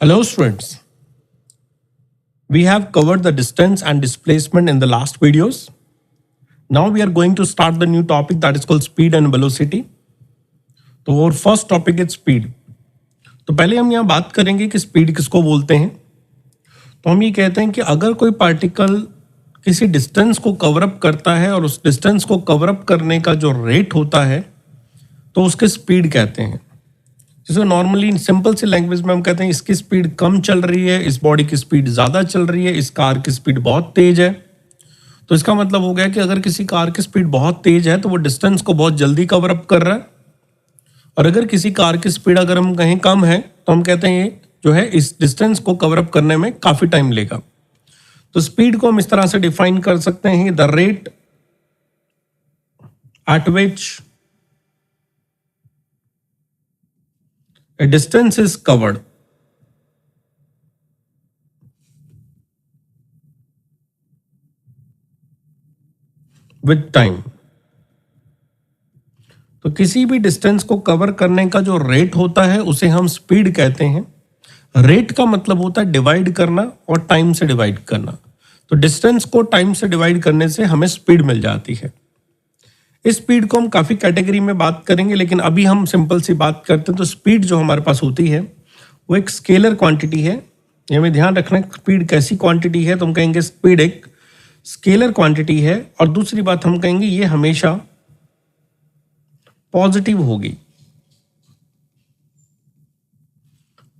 Hello students, we have covered the distance and displacement in the last videos. Now we are going to start the new topic that is called speed and velocity. तो और first topic is speed. तो पहले हम यहाँ बात करेंगे कि speed किसको बोलते हैं. तो हम ये कहते हैं कि अगर कोई पार्टिकल किसी डिस्टेंस को कवर अप करता है और उस डिस्टेंस को कवर अप करने का जो रेट होता है तो उसके स्पीड कहते हैं. जैसे नॉर्मली सिंपल सी लैंग्वेज में हम कहते हैं इसकी स्पीड कम चल रही है, इस बॉडी की स्पीड ज़्यादा चल रही है, इस कार की स्पीड बहुत तेज है. तो इसका मतलब हो गया कि अगर किसी कार की स्पीड बहुत तेज है तो वो डिस्टेंस को बहुत जल्दी कवर अप कर रहा है, और अगर किसी कार की स्पीड अगर हम कहीं कम है तो हम कहते हैं ये जो है इस डिस्टेंस को कवर अप करने में काफ़ी टाइम लेगा. तो स्पीड को हम इस तरह से डिफाइन कर सकते हैं, the rate at which a distance is covered with time. तो किसी भी डिस्टेंस को कवर करने का जो रेट होता है उसे हम स्पीड कहते हैं. रेट का मतलब होता है डिवाइड करना और टाइम से डिवाइड करना. तो डिस्टेंस को टाइम से डिवाइड करने से हमें स्पीड मिल जाती है. इस स्पीड को हम काफ़ी कैटेगरी में बात करेंगे, लेकिन अभी हम सिंपल सी बात करते हैं. तो स्पीड जो हमारे पास होती है वो एक स्केलर क्वांटिटी है. ये हमें ध्यान रखना है स्पीड कैसी क्वांटिटी है. तो हम कहेंगे स्पीड एक स्केलर क्वांटिटी है, और दूसरी बात हम कहेंगे ये हमेशा पॉजिटिव होगी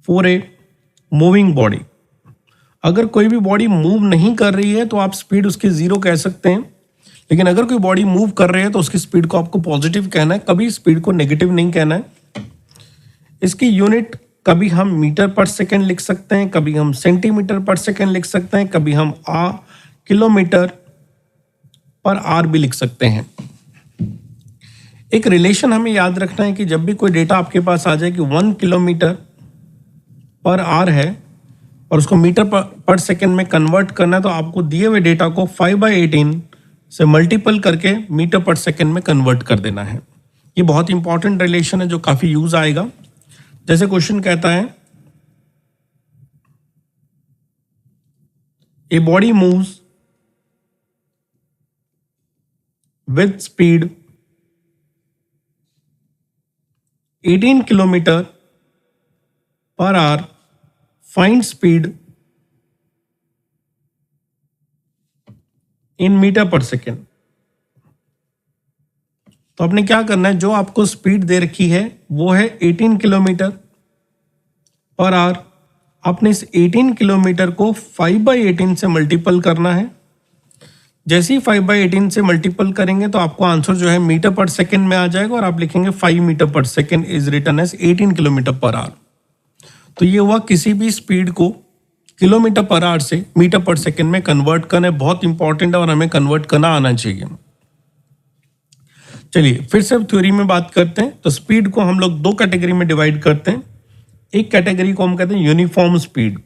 फॉर ए मूविंग बॉडी. अगर कोई भी बॉडी मूव नहीं कर रही है तो आप स्पीड उसकी जीरो कह सकते हैं, लेकिन अगर कोई बॉडी मूव कर रही है तो उसकी स्पीड को आपको पॉजिटिव कहना है, कभी स्पीड को नेगेटिव नहीं कहना है. इसकी यूनिट कभी हम मीटर पर सेकेंड लिख सकते हैं, कभी हम सेंटीमीटर पर सेकेंड लिख सकते हैं, कभी हम किलोमीटर पर आर भी लिख सकते हैं. एक रिलेशन हमें याद रखना है कि जब भी कोई डेटा आपके पास आ जाए कि 1 किलोमीटर पर आर है और उसको मीटर पर सेकेंड में कन्वर्ट करना है, तो आपको दिए हुए डेटा को 5/18 से मल्टीपल करके मीटर पर सेकेंड में कन्वर्ट कर देना है. ये बहुत इंपॉर्टेंट रिलेशन है जो काफी यूज आएगा. जैसे क्वेश्चन कहता है a body moves with speed 18 kilometre per hour, find speed in metre per second. तो आपने क्या करना है, जो आपको स्पीड दे रखी है वो है 18 किलोमीटर पर आवर. आपने इस 18 किलोमीटर को 5/18 से मल्टीपल करना है. जैसे ही 5/18 से मल्टीपल करेंगे तो आपको आंसर जो है मीटर पर सेकेंड में आ जाएगा, और आप लिखेंगे 5 metre per second is written as 18 kilometre per hour. तो ये हुआ किसी भी स्पीड को किलोमीटर पर आवर से मीटर पर सेकेंड में कन्वर्ट करना है. बहुत इंपॉर्टेंट है और हमें कन्वर्ट करना आना चाहिए. चलिए फिर से थ्योरी में बात करते हैं. तो स्पीड को हम लोग दो कैटेगरी में डिवाइड करते हैं. एक कैटेगरी को हम कहते हैं यूनिफॉर्म स्पीड.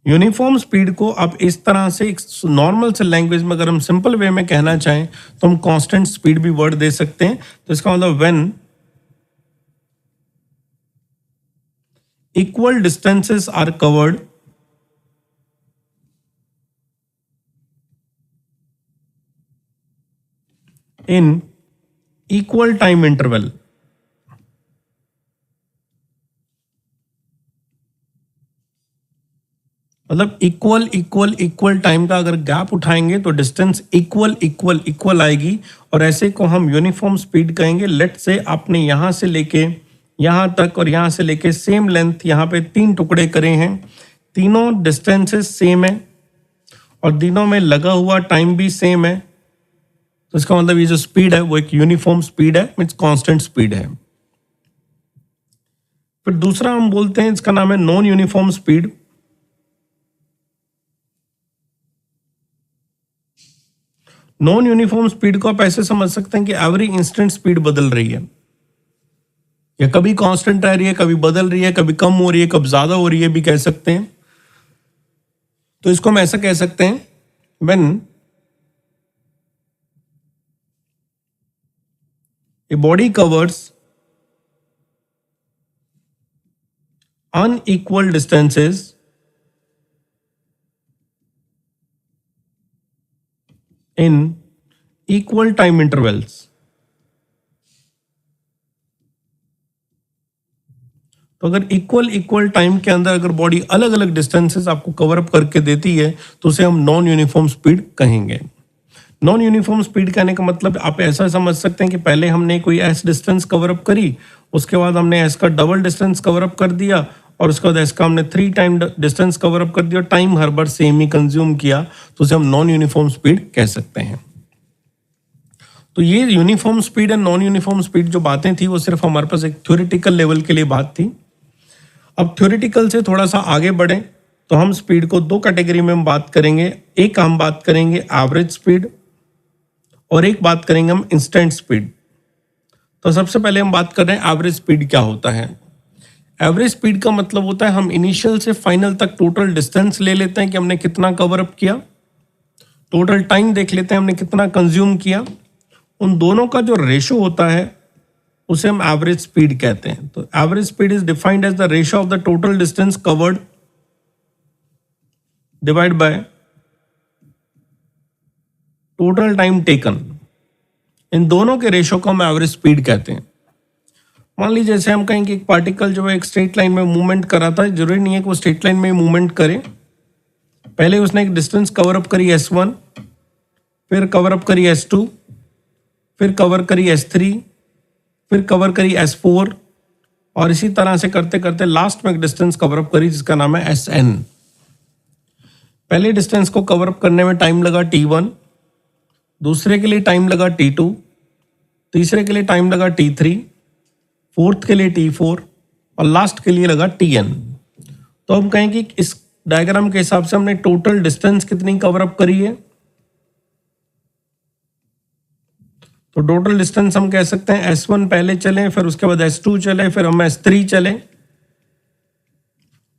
यूनिफॉर्म स्पीड को आप इस तरह से एक नॉर्मल से लैंग्वेज में अगर हम सिंपल वे में कहना चाहें तो हम कांस्टेंट स्पीड भी वर्ड दे सकते हैं. तो इसका मतलब when equal distances are covered in equal time interval. मतलब इक्वल टाइम का अगर गैप उठाएंगे तो डिस्टेंस इक्वल आएगी, और ऐसे को हम यूनिफॉर्म स्पीड कहेंगे. लेट से आपने यहां से लेके यहां तक और यहां से लेके सेम लेंथ यहां पे 3 टुकड़े करे हैं. तीनों डिस्टेंसेस सेम है और तीनों में लगा हुआ टाइम भी सेम है. तो इसका मतलब ये जो स्पीड है वो एक यूनिफॉर्म स्पीड है, मीन्स कांस्टेंट स्पीड है. फिर दूसरा हम बोलते हैं, इसका नाम है non uniform speed. Non uniform speed को आप ऐसे समझ सकते हैं कि एवरी इंस्टेंट स्पीड बदल रही है, या कभी कांस्टेंट रह रही है, कभी बदल रही है, कभी कम हो रही है, कभी ज्यादा हो रही है भी कह सकते हैं. तो इसको हम ऐसा कह सकते हैं, when a body covers unequal distances in equal time intervals. तो अगर इक्वल टाइम के अंदर अगर बॉडी अलग अलग डिस्टेंसेस आपको कवर अप करके देती है तो उसे हम नॉन यूनिफॉर्म स्पीड कहेंगे। नॉन यूनिफॉर्म स्पीड कहने का मतलब आप ऐसा समझ सकते हैं कि पहले हमने कोई एस डिस्टेंस कवर अप करी, उसके बाद हमने एस का डबल डिस्टेंस कवर अप कर दिया और उसके बाद एस का हमने 3 टाइम डिस्टेंस कवर अप कर दिया, टाइम हर बार सेम ही कंज्यूम किया, तो उसे हम नॉन यूनिफॉर्म स्पीड कह सकते हैं। तो ये uniform speed and non uniform speed जो बातें थी वो सिर्फ हमारे पास एक थ्योरेटिकल लेवल के लिए बात थी। अब थ्योरेटिकल से थोड़ा सा आगे बढ़े तो हम स्पीड को 2 कैटेगरी में हम बात करेंगे। एक हम बात करेंगे एवरेज स्पीड और एक बात करेंगे हम इंस्टेंट स्पीड। तो सबसे पहले हम बात कर रहे हैं एवरेज स्पीड क्या होता है। एवरेज स्पीड का मतलब होता है हम इनिशियल से फाइनल तक टोटल डिस्टेंस ले लेते हैं कि हमने कितना कवर अप किया, टोटल टाइम देख लेते हैं हमने कितना कंज्यूम किया, उन दोनों का जो रेशो होता है उसे हम एवरेज स्पीड कहते हैं। तो average speed is defined as the ratio of the total distance covered divide by total time taken. इन दोनों के रेशो को हम एवरेज स्पीड कहते हैं। मान लीजिए जैसे हम कहें कि एक पार्टिकल जो है एक स्ट्रेट लाइन में मूवमेंट कर रहा था, जरूरी नहीं है कि वो स्ट्रेट लाइन में मूवमेंट करे। पहले उसने एक डिस्टेंस कवर अप करी S1, फिर कवर अप करी S2, फिर कवर करी S3, फिर कवर करी S4 और इसी तरह से करते करते लास्ट में एक डिस्टेंस कवर अप करी जिसका नाम है SN। पहले डिस्टेंस को कवर अप करने में टाइम लगा T1, दूसरे के लिए टाइम लगा T2, तीसरे के लिए टाइम लगा T3, फोर्थ के लिए T4 और लास्ट के लिए लगा TN। तो हम कहें कि इस डायग्राम के हिसाब से हमने टोटल डिस्टेंस कितनी कवर अप करी है। तो टोटल डिस्टेंस हम कह सकते हैं S1 पहले चले, फिर उसके बाद S2 चले, फिर हम S3 चले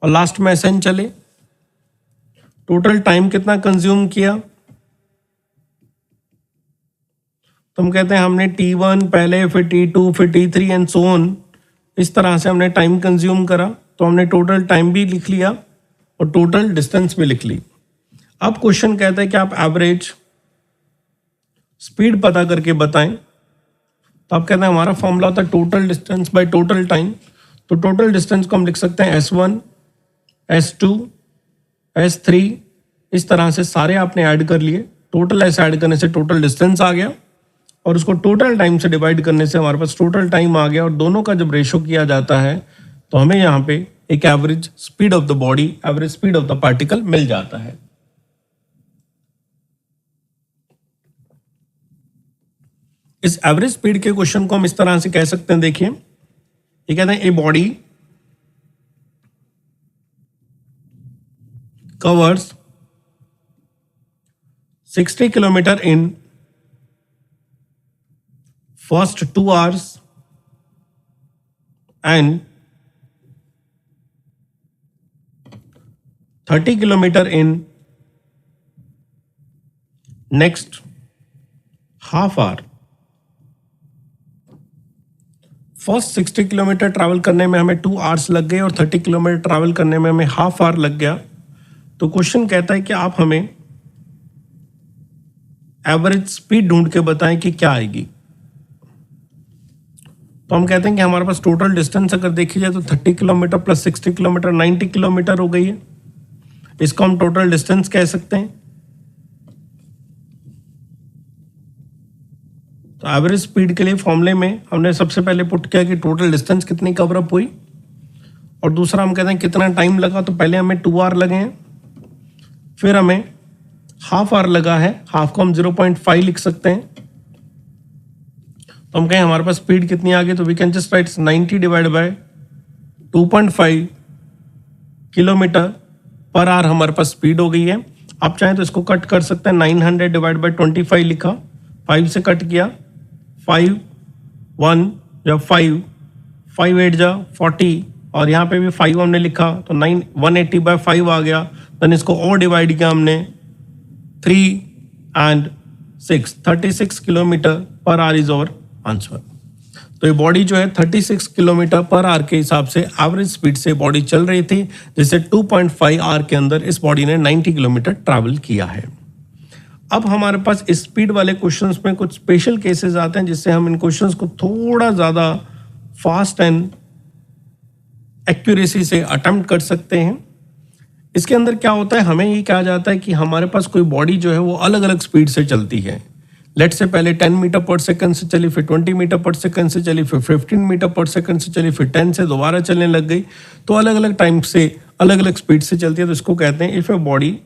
और लास्ट में SN चले। टोटल टाइम कितना कंज्यूम किया, तो हम कहते हैं हमने T1 पहले, फिर T2, फिर T3 एंड सो ऑन, इस तरह से हमने टाइम कंज्यूम करा। तो हमने टोटल टाइम भी लिख लिया और टोटल डिस्टेंस भी लिख ली। अब क्वेश्चन कहता है कि आप एवरेज स्पीड पता करके बताएं। तो आप कहते हैं हमारा फॉर्मूला होता है total distance by total time. तो टोटल डिस्टेंस को हम लिख सकते हैं S1, S2, S3, इस तरह से सारे आपने ऐड कर लिए। टोटल ऐसे ऐड करने से टोटल डिस्टेंस आ गया और उसको टोटल टाइम से डिवाइड करने से हमारे पास टोटल टाइम आ गया और दोनों का जब रेशो किया जाता है तो हमें यहाँ पे एक average speed of the body, average speed of the particle मिल जाता है। इस एवरेज स्पीड के क्वेश्चन को हम इस तरह से कह सकते हैं, देखिए ये कहते हैं a body covers 60 kilometre in first 2 hours and 30 kilometre in next half hour. First 60 kilometre travel करने में हमें 2 hours लग गए और 30 किलोमीटर ट्रैवल करने में हमें हाफ आवर लग गया। तो क्वेश्चन कहता है कि आप हमें एवरेज स्पीड ढूंढ के बताएं कि क्या आएगी। तो हम कहते हैं कि हमारे पास टोटल डिस्टेंस अगर देखी जाए तो 30 किलोमीटर प्लस 60 किलोमीटर 90 किलोमीटर हो गई है। इसको हम टोटल डिस्टेंस कह सकते हैं। तो एवरेज स्पीड के लिए फॉर्मूले में हमने सबसे पहले पुट किया कि टोटल डिस्टेंस कितनी कवर अप हुई और दूसरा हम कहते हैं कितना टाइम लगा। तो पहले हमें 2 hour लगे हैं, फिर हमें हाफ आवर लगा है, हाफ को हम 0.5 लिख सकते हैं। तो हम कहें हमारे पास स्पीड कितनी आ गई, तो we can just write 90 divide by 2.5 kilometre per hour हमारे पास स्पीड हो गई है। आप चाहें तो इसको कट कर सकते हैं, 900 डिवाइड बाय 25 लिखा, 5 से कट किया, 5 1 जब 5 5 8 जा 40 और यहाँ पे भी 5 हमने लिखा तो 180 बाय 5 आ गया। देन इसको और डिवाइड किया हमने 3 and 6, 36 kilometre per hour is our answer. तो ये बॉडी जो है 36 किलोमीटर पर आवर के हिसाब से एवरेज स्पीड से बॉडी चल रही थी, जिससे 2.5 आवर के अंदर इस बॉडी ने 90 किलोमीटर ट्रैवल किया है। अब हमारे पास स्पीड वाले क्वेश्चंस में कुछ स्पेशल केसेस आते हैं, जिससे हम इन क्वेश्चंस को थोड़ा ज़्यादा फास्ट एंड एक्यूरेसी से अटेम्प्ट कर सकते हैं। इसके अंदर क्या होता है, हमें ये कहा जाता है कि हमारे पास कोई बॉडी जो है वो अलग अलग स्पीड से चलती है। लेट से पहले 10 मीटर पर सेकंड से चली, फिर 20 मीटर पर सेकंड से चली, फिर 15 मीटर पर सेकंड से चली, फिर 10 से दोबारा चलने लग गई। तो अलग अलग टाइम से अलग अलग स्पीड से चलती है। तो इसको कहते हैं if a body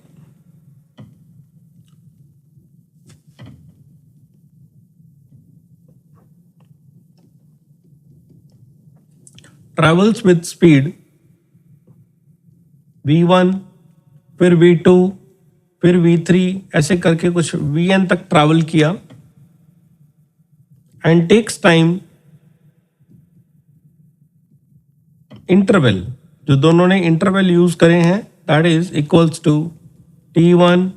travels with speed V1, फिर V2, फिर V3, ऐसे करके कुछ Vn तक ट्रैवल किया एंड टेक्स टाइम इंटरवल, जो दोनों ने इंटरवल यूज करे हैं, that is equals to T1,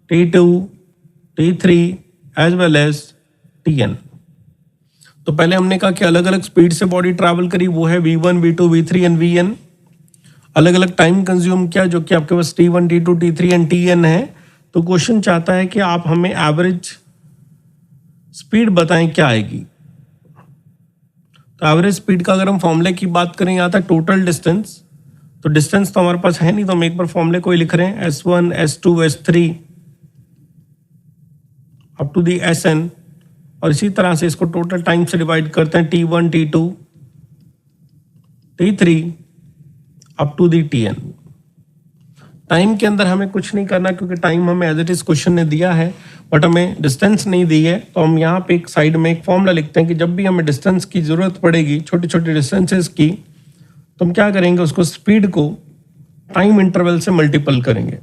T2, T3 as well as Tn। तो पहले हमने कहा कि अलग अलग स्पीड से बॉडी ट्रैवल करी, वो है V1, V2, V3 and Vn। अलग अलग टाइम कंज्यूम किया, जो कि आपके पास T1, T2, T3 and Tn है। तो क्वेश्चन चाहता है कि आप हमें एवरेज स्पीड बताएं क्या आएगी। तो एवरेज स्पीड का अगर हम फॉर्मूले की बात करें, यहाँ था टोटल डिस्टेंस। तो डिस्टेंस तो हमारे पास है नहीं, तो हम एक बार फॉर्मूले को ही लिख रहे हैं, S1, S2, S3 up to the Sn, और इसी तरह से इसको टोटल टाइम से डिवाइड करते हैं, T1, T2, T3 up to the Tn। Time के अंदर हमें कुछ नहीं करना, क्योंकि टाइम हमें एज इट इज क्वेश्चन ने दिया है, बट हमें डिस्टेंस नहीं दी है। तो हम यहाँ पे एक साइड में एक फॉर्मूला लिखते हैं कि जब भी हमें डिस्टेंस की जरूरत पड़ेगी, छोटी छोटी डिस्टेंसेस की, तो हम क्या करेंगे, उसको स्पीड को टाइम इंटरवल से मल्टीपल करेंगे।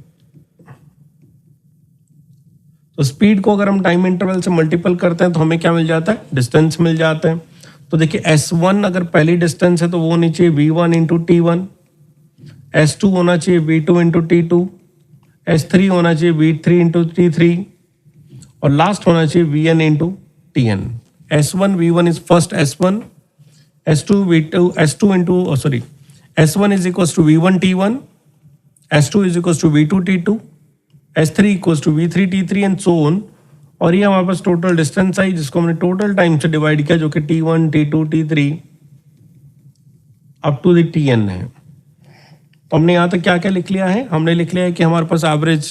तो स्पीड को अगर हम टाइम इंटरवल से मल्टीपल करते हैं तो हमें क्या मिल जाता है, डिस्टेंस मिल जाता है। तो देखिए S1 अगर पहली डिस्टेंस है तो वो होनी चाहिए V1 इंटू T1, S2 होना चाहिए V2 इंटू T2, S3 होना चाहिए V3 इंटू T3, और लास्ट होना चाहिए Vn into Tn। S1 V1 is first S1, S2 V2, S2 into sorry S1 is equal to V1 T1, S2 is equal to V2 T2, S3 equal to V3 T3 and so on. और ये हमारे पास total distance आई, जिसको हमने total time से divide किया, जो कि T1, T2, T3 up to the Tn है। तो हमने यहाँ तक क्या क्या लिख लिया है, हमने लिख लिया है कि हमारे पास एवरेज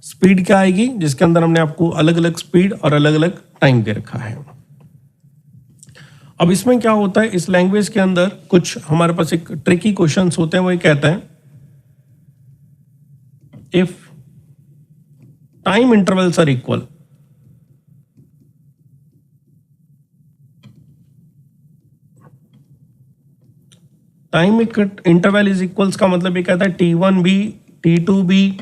स्पीड क्या आएगी, जिसके अंदर हमने आपको अलग अलग स्पीड और अलग अलग टाइम दे रखा है। अब इसमें क्या होता है, इस लैंग्वेज के अंदर कुछ हमारे पास एक ट्रिकी क्वेश्चंस होते हैं। वो ये कहता है if time intervals are equal, time interval is equals का मतलब ये कहता है T1 भी, T2 भी,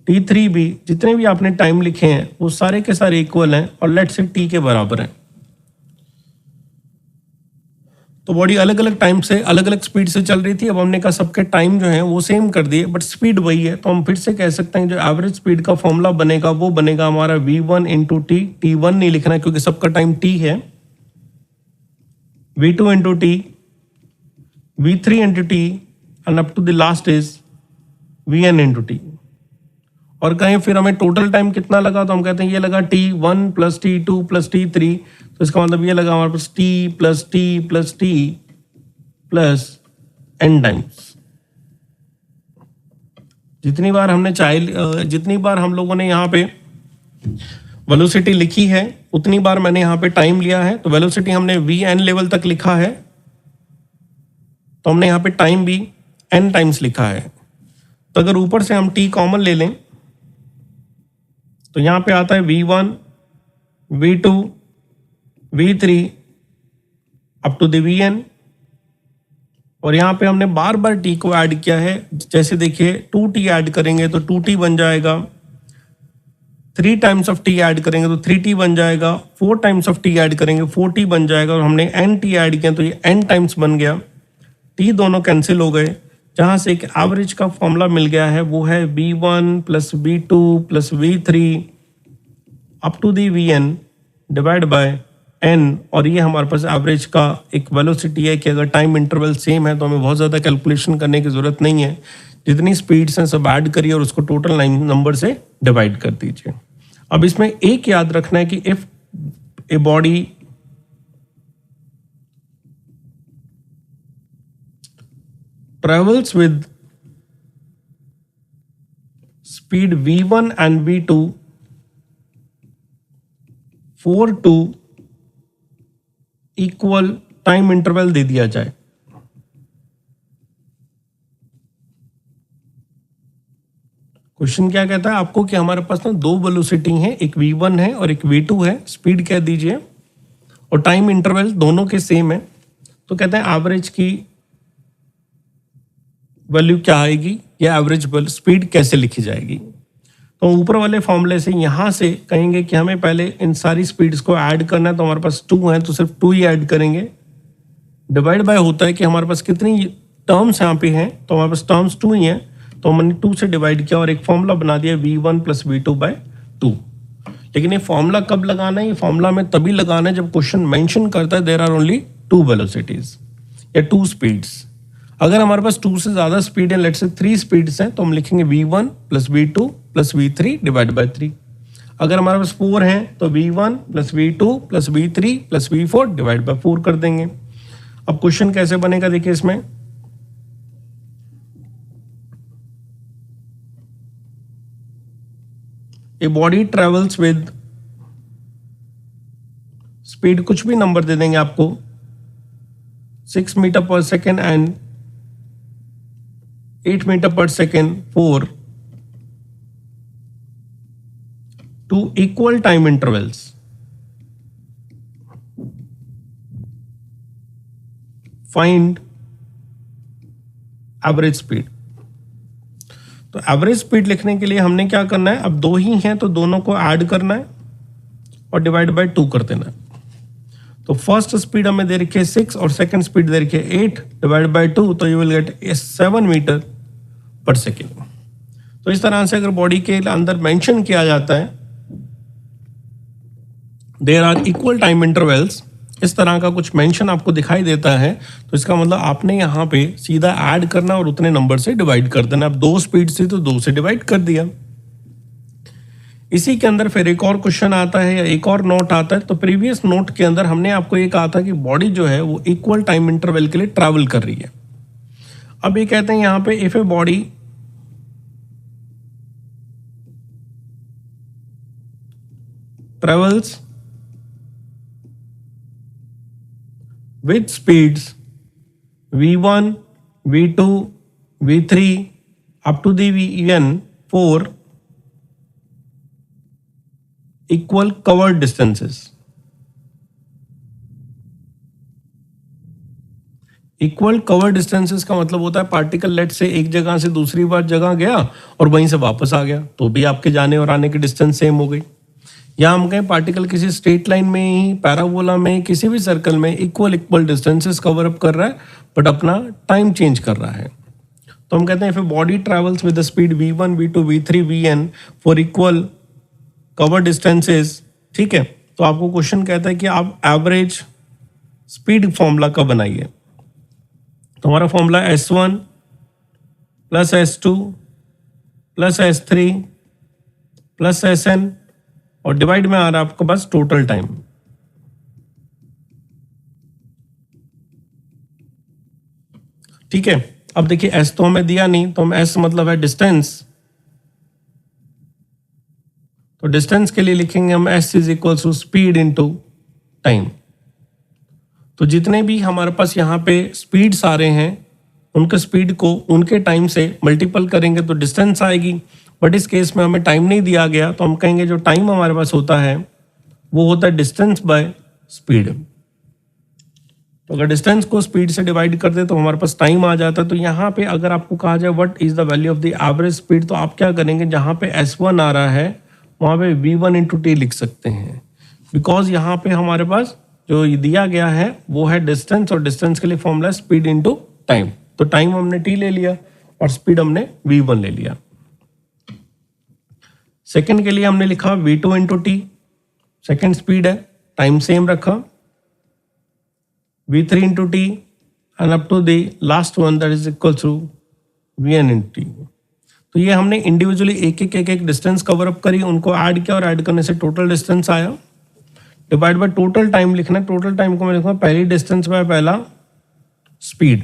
T3 भी, जितने भी आपने टाइम लिखे हैं वो सारे के सारे इक्वल हैं और लेट से T के बराबर हैं। तो बॉडी अलग अलग टाइम से अलग अलग स्पीड से चल रही थी। अब हमने कहा सबके टाइम जो है वो सेम कर दिए, बट स्पीड वही है। तो हम फिर से कह सकते हैं जो एवरेज स्पीड का फॉर्मूला बनेगा वो बनेगा हमारा V1 इंटू T, T1 नहीं लिखना है क्योंकि सबका टाइम T है, V2 into T, V3 into T and up to the last is Vn into T। और कहें फिर हमें टोटल टाइम कितना लगा, तो हम कहते हैं ये लगा T1 plus T2 plus T3, तो इसका मतलब ये लगा हमारे पास T plus T plus T plus n times. जितनी बार हम लोगों ने यहाँ पे वेलोसिटी लिखी है उतनी बार मैंने यहाँ पे टाइम लिया है। तो वेलोसिटी हमने Vn लेवल तक लिखा है, तो हमने यहाँ पे टाइम भी n टाइम्स लिखा है। तो अगर ऊपर से हम T कॉमन ले लें तो यहाँ पे आता है V1, V2, V3 up to the Vn, और यहाँ पे हमने बार बार T को ऐड किया है। जैसे देखिए 2T ऐड करेंगे तो 2T बन जाएगा, 3 टाइम्स ऑफ T ऐड करेंगे तो 3T बन जाएगा, 4 टाइम्स ऑफ T ऐड करेंगे 4T बन जाएगा, और हमने NT ऐड किया तो ये n टाइम्स बन गया। T दोनों कैंसिल हो गए, जहाँ से एक एवरेज का फॉर्मूला मिल गया है, वो है V1 plus V2 plus V3 up to the Vn divide by n, और ये हमारे पास एवरेज का एक वेलोसिटी है कि अगर टाइम इंटरवल सेम है तो हमें बहुत ज़्यादा कैलकुलेशन करने की ज़रूरत नहीं है, जितनी स्पीड्स हैं सब ऐड करिए और उसको टोटल 9 नंबर से डिवाइड कर दीजिए। अब इसमें एक याद रखना है कि if a body travels with speed v1 and v2 for two equal time interval दे दिया जाए, क्वेश्चन क्या कहता है आपको कि हमारे पास ना दो वेलोसिटी हैं, एक v1 है और एक v2 है, स्पीड कह दीजिए और टाइम इंटरवल दोनों के सेम है, तो कहते हैं एवरेज की वैल्यू क्या आएगी या एवरेज स्पीड कैसे लिखी जाएगी। तो ऊपर वाले फॉर्मूले से यहाँ से कहेंगे कि हमें पहले इन सारी स्पीड्स को ऐड करना है, तो हमारे पास 2 है तो सिर्फ 2 ही ऐड करेंगे, डिवाइड बाय होता है कि हमारे पास कितनी टर्म्स यहाँ पे हैं, तो हमारे पास टर्म्स 2 ही हैं, तो हमने 2 से डिवाइड किया और एक फॉर्मूला बना दिया v1 + v2/2। लेकिन ये फॉर्मूला कब लगाना है, ये फॉर्मूला में तभी लगाना है जब क्वेश्चन मेंशन करता है देयर आर ओनली 2 वेलोसिटीज या 2 स्पीड्स। अगर हमारे पास 2 से ज्यादा स्पीड है, लेट्स से 3 स्पीड्स हैं, तो हम लिखेंगे v1 + v2 + v3 divide by 3। अगर हमारे पास 4 हैं तो v1 + v2 + v3 + v4 divide by 4 कर देंगे। अब क्वेश्चन कैसे बनेगा देखिए, इसमें a body travels with speed, कुछ भी नंबर दे देंगे आपको, 6 metre per second and 8 metre per second for 2 equal time intervals. Find average speed. तो एवरेज स्पीड लिखने के लिए हमने क्या करना है, अब 2 ही हैं तो दोनों को ऐड करना है और डिवाइड बाय 2 कर देना है। तो फर्स्ट स्पीड हमें दे रखी है 6 और सेकंड स्पीड दे रखी है 8 डिवाइड बाय 2, तो you will get 7 metre per second. तो इस तरह से अगर बॉडी के अंदर मेंशन किया जाता है there are equal time intervals, इस तरह का कुछ मेंशन आपको दिखाई देता है, तो इसका मतलब आपने यहाँ पे सीधा ऐड करना और उतने नंबर से डिवाइड कर देना। अब 2 स्पीड से तो 2 से डिवाइड कर दिया। इसी के अंदर फिर एक और क्वेश्चन आता है या एक और नोट आता है। तो प्रीवियस नोट के अंदर हमने आपको ये कहा था कि बॉडी जो है वो इक्वल टाइम इंटरवल के लिए ट्रैवल कर रही है। अब ये कहते हैं यहाँ पे if a body travels with speeds v1, v2, v3 up to the vn for equal covered distances। Equal cover distances का मतलब होता है पार्टिकल लेट से एक जगह से दूसरी बार जगह गया और वहीं से वापस आ गया, तो भी आपके जाने और आने की डिस्टेंस सेम हो गई। या हम कहें पार्टिकल किसी स्ट्रेट लाइन में ही, पैराबोला में, किसी भी सर्कल में इक्वल डिस्टेंसेस कवर अप कर रहा है बट अपना टाइम चेंज कर रहा है। तो हम कहते हैं if a body travels with the speed v1, v2, v3, vn for equal cover distances, ठीक है, तो आपको क्वेश्चन कहता है कि आप एवरेज स्पीड फॉर्मूला का बनाइए। तो हमारा formula S1 + S2 + S3 + Sn और डिवाइड में आ रहा है आपको बस टोटल टाइम। ठीक है, अब देखिए S तो हमें दिया नहीं, तो हम S मतलब है डिस्टेंस, तो डिस्टेंस के लिए लिखेंगे हम S = स्पीड इनटू टाइम। तो जितने भी हमारे पास यहाँ पे स्पीड्स आ रहे हैं उनके स्पीड को उनके टाइम से मल्टीपल करेंगे तो डिस्टेंस आएगी, बट इस केस में हमें टाइम नहीं दिया गया, तो हम कहेंगे जो टाइम हमारे पास होता है वो होता है डिस्टेंस बाय स्पीड। तो अगर डिस्टेंस को स्पीड से डिवाइड कर दे तो हमारे पास टाइम आ जाता है। तो यहाँ पे अगर आपको कहा जाए what is the value of the average speed, तो आप क्या करेंगे, जहाँ पे S1 आ रहा है वहाँ पे v1 × t लिख सकते हैं, बिकॉज यहाँ पे हमारे पास जो दिया गया है वो है डिस्टेंस, और डिस्टेंस के लिए फॉर्मूला स्पीड इनटू टाइम। तो टाइम हमने t ले लिया और स्पीड हमने v1 ले लिया। सेकंड के लिए हमने लिखा v2 × t, सेकंड स्पीड है, टाइम सेम रखा, v3 into t and up to the last one that is equal to vn into t। तो ये हमने इंडिविजुअली एक डिस्टेंस कवर अप करी, उनको ऐड किया और ऐड करने से टोटल डिस्टेंस आया। डिवाइड बाय टोटल टाइम लिखना है। टोटल टाइम को मैं लिखूंगा पहली डिस्टेंस बाय पहला speed,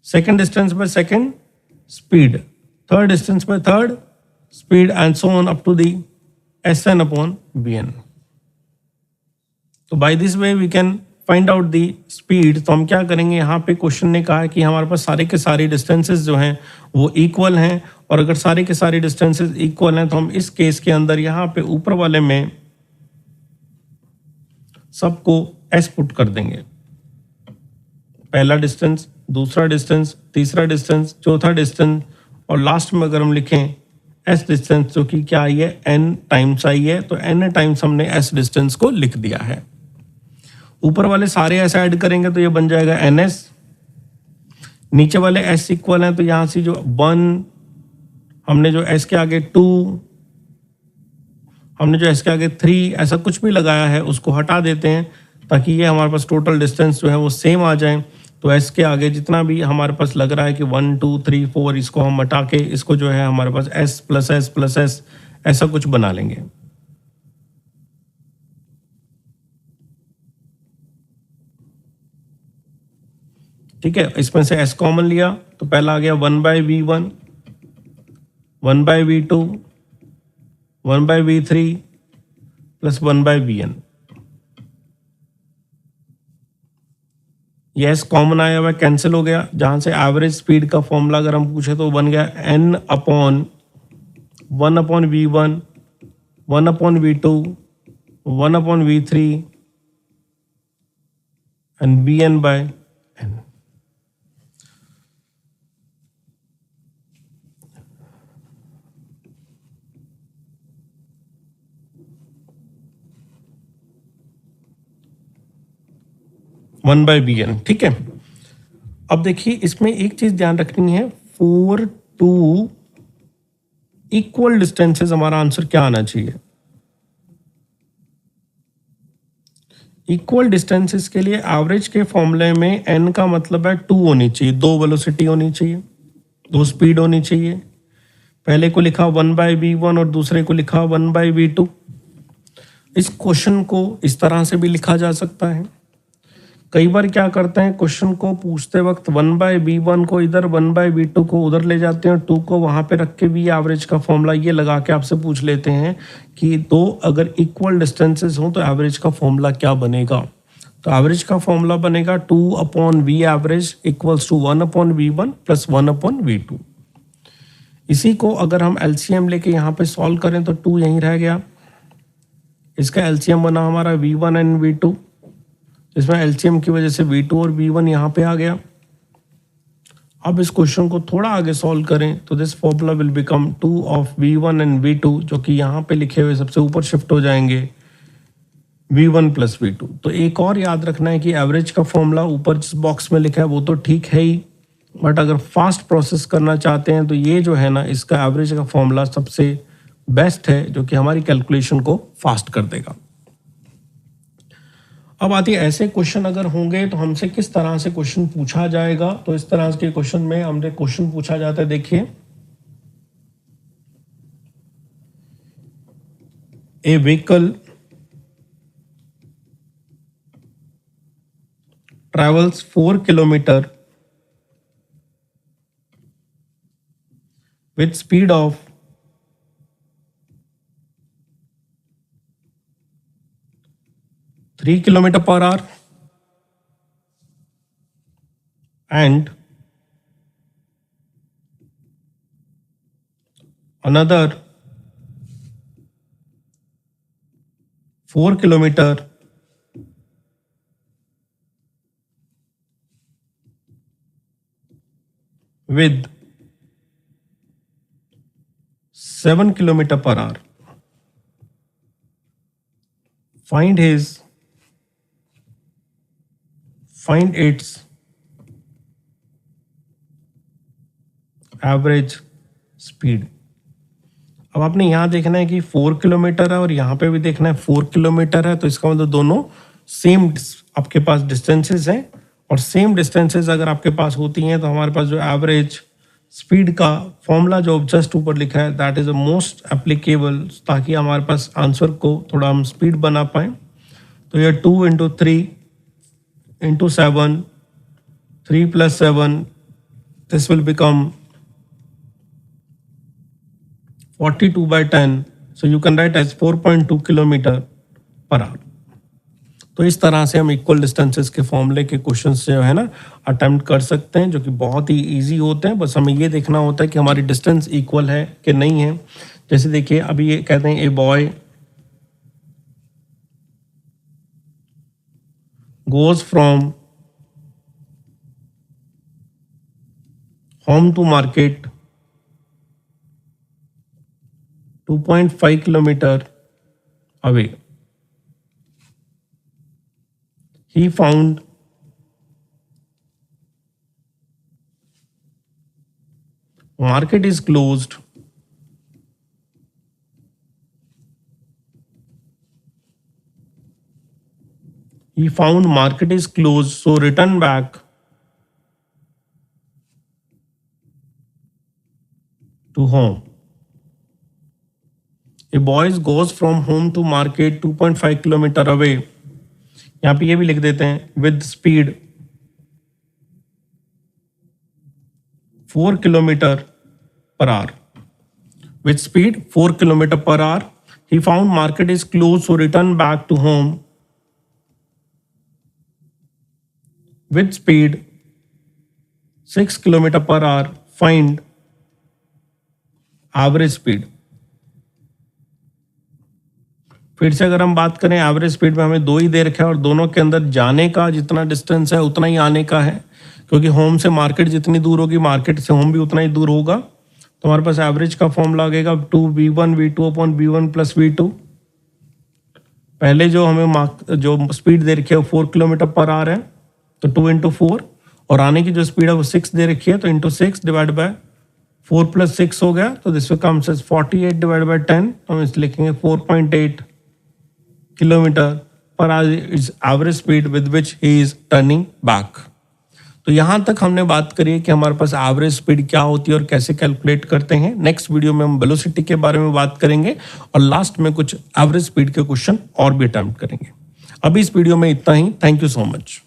second distance by second speed, third distance by third speed and so on up to the Sn upon Vn। तो by this way we can find out the speed. तो हम क्या करेंगे, यहाँ पे question ने कहा है कि हमारे पास सारे के सारे डिस्टेंसेस जो हैं वो इक्वल हैं, और अगर सारे के सारे डिस्टेंसेस इक्वल हैं तो हम इस केस के अंदर यहाँ पे ऊपर वाले में सबको S पुट कर देंगे। पहला डिस्टेंस, दूसरा डिस्टेंस, तीसरा डिस्टेंस, चौथा डिस्टेंस, और लास्ट में अगर हम लिखें S डिस्टेंस जो कि क्या आई है, N टाइम्स आई है, तो N टाइम्स हमने S डिस्टेंस को लिख दिया है। ऊपर वाले सारे S ऐड करेंगे तो ये बन जाएगा NS। नीचे वाले S इक्वल हैं तो यहां से जो 1, हमने जो S के आगे 2, हमने जो S के आगे 3, ऐसा कुछ भी लगाया है उसको हटा देते हैं ताकि ये हमारे पास टोटल डिस्टेंस जो है वो सेम आ जाए। तो S के आगे जितना भी हमारे पास लग रहा है कि 1 2 3 4, इसको हम हटा के इसको जो है हमारे पास S plus S plus S ऐसा कुछ बना लेंगे। ठीक है, इसमें से S कॉमन लिया तो पहला आ गया 1/v1, 1/v2, 1/v3 plus 1/vn। ये S कॉमन आया हुआ कैंसिल हो गया, जहां से एवरेज स्पीड का फॉर्मूला अगर हम पूछे तो बन गया N upon 1/v1, 1/v2, 1/v3 and Vn/n। 1/Vn। ठीक है, अब देखिए इसमें एक चीज ध्यान रखनी है, 4 2 इक्वल डिस्टेंसेस, हमारा आंसर क्या आना चाहिए। इक्वल डिस्टेंसेस के लिए एवरेज के फॉर्मूले में n का मतलब है 2 होनी चाहिए, 2 वेलोसिटी होनी चाहिए, 2 स्पीड होनी चाहिए। पहले को लिखा 1/v1 और दूसरे को लिखा 1/v2। इस क्वेश्चन को इस तरह से भी लिखा जा सकता है। कई बार क्या करते हैं, क्वेश्चन को पूछते वक्त 1/v1 को इधर, 1/v2 को उधर ले जाते हैं, 2 को वहां पे रख के भी एवरेज का फॉर्मूला ये लगा के आपसे पूछ लेते हैं कि दो अगर इक्वल डिस्टेंसेस हो तो एवरेज का फॉर्मूला क्या बनेगा। तो एवरेज का फॉर्मूला बनेगा 2/v average equals to 1/v1 plus 1/v2। इसी को अगर हम एलसीएम लेके यहाँ पे सॉल्व करें तो 2 यहीं रह गया, इसका एलसीएम बना हमारा v1 एंड v2, इसमें एलसीएम की वजह से v2 और v1 यहाँ पे आ गया। अब इस क्वेश्चन को थोड़ा आगे सॉल्व करें तो this formula will become 2 of v1 and v2, जो कि यहाँ पे लिखे हुए सबसे ऊपर शिफ्ट हो जाएंगे v1 प्लस v2। तो एक और याद रखना है कि एवरेज का फॉर्मूला ऊपर जिस बॉक्स में लिखा है वो तो ठीक है ही, बट अगर फास्ट प्रोसेस करना चाहते हैं तो ये जो है ना, इसका एवरेज का फॉर्मूला सबसे बेस्ट है, जो कि हमारी कैलकुलेशन को फास्ट कर देगा। अब आती है ऐसे क्वेश्चन अगर होंगे तो हमसे किस तरह से क्वेश्चन पूछा जाएगा। तो इस तरह के क्वेश्चन में हमने क्वेश्चन पूछा जाता है, देखिए, a vehicle travels 4 kilometre with speed of 3 kilometer per hour and another 4 kilometer with 7 kilometer per hour. Find its average speed. अब आपने यहाँ देखना है कि 4 किलोमीटर है और यहाँ पे भी देखना है 4 किलोमीटर है, तो इसका मतलब दोनों सेम आपके पास डिस्टेंसेस हैं, और सेम डिस्टेंसेस अगर आपके पास होती हैं तो हमारे पास जो एवरेज स्पीड का फॉर्मूला जो जस्ट ऊपर लिखा है that is the most applicable, ताकि हमारे पास आंसर को थोड़ा हम स्पीड बना पाए। तो ये 2 × 3 × 7, 3 + 7, this will become 42/10, so you can write as 4.2 km/h। तो इस तरह से हम इक्वल डिस्टेंसेस के फॉर्मूले के क्वेश्चंस जो है ना अटेम्प्ट कर सकते हैं, जो कि बहुत ही इजी होते हैं। बस हमें ये देखना होता है कि हमारी डिस्टेंस इक्वल है कि नहीं है। जैसे देखिए अभी ये कहते हैं a boy goes from home to market 2.5 km away. He found market is closed. He found market is closed, so return back to home. A boy goes from home to market 2.5 km away. यहाँ पे ये भी लिख देते हैं with speed 4 km/h. With speed 4 km/h. He found market is closed, so return back to home with speed 6 km/h. Find average speed. फिर से अगर हम बात करें एवरेज स्पीड में हमें 2 ही दे रखा है, और दोनों के अंदर जाने का जितना डिस्टेंस है उतना ही आने का है, क्योंकि होम से मार्केट जितनी दूर होगी मार्केट से होम भी उतना ही दूर होगा। तो हमारे पास एवरेज का फॉर्मूला लगेगा 2v1 v2 v1 + v2। पहले जो हमें जो स्पीड दे रखी है वो 4 km/h है, तो 2 × 4, और आने की जो स्पीड है वो 6 दे रखी है, तो × 6 / 4 + 6 हो गया, तो दिस कम्स एज 48/10। तो हम इस लिखेंगे 4.8 km/h is average speed with which he is turning back. तो यहाँ तक हमने बात करी कि हमारे पास एवरेज स्पीड क्या होती है और कैसे कैलकुलेट करते हैं। नेक्स्ट वीडियो में हम वेलोसिटी के बारे में बात करेंगे, और लास्ट में कुछ एवरेज स्पीड के क्वेश्चन और भी अटेम्प्ट करेंगे। अभी इस वीडियो में इतना ही। Thank you so much.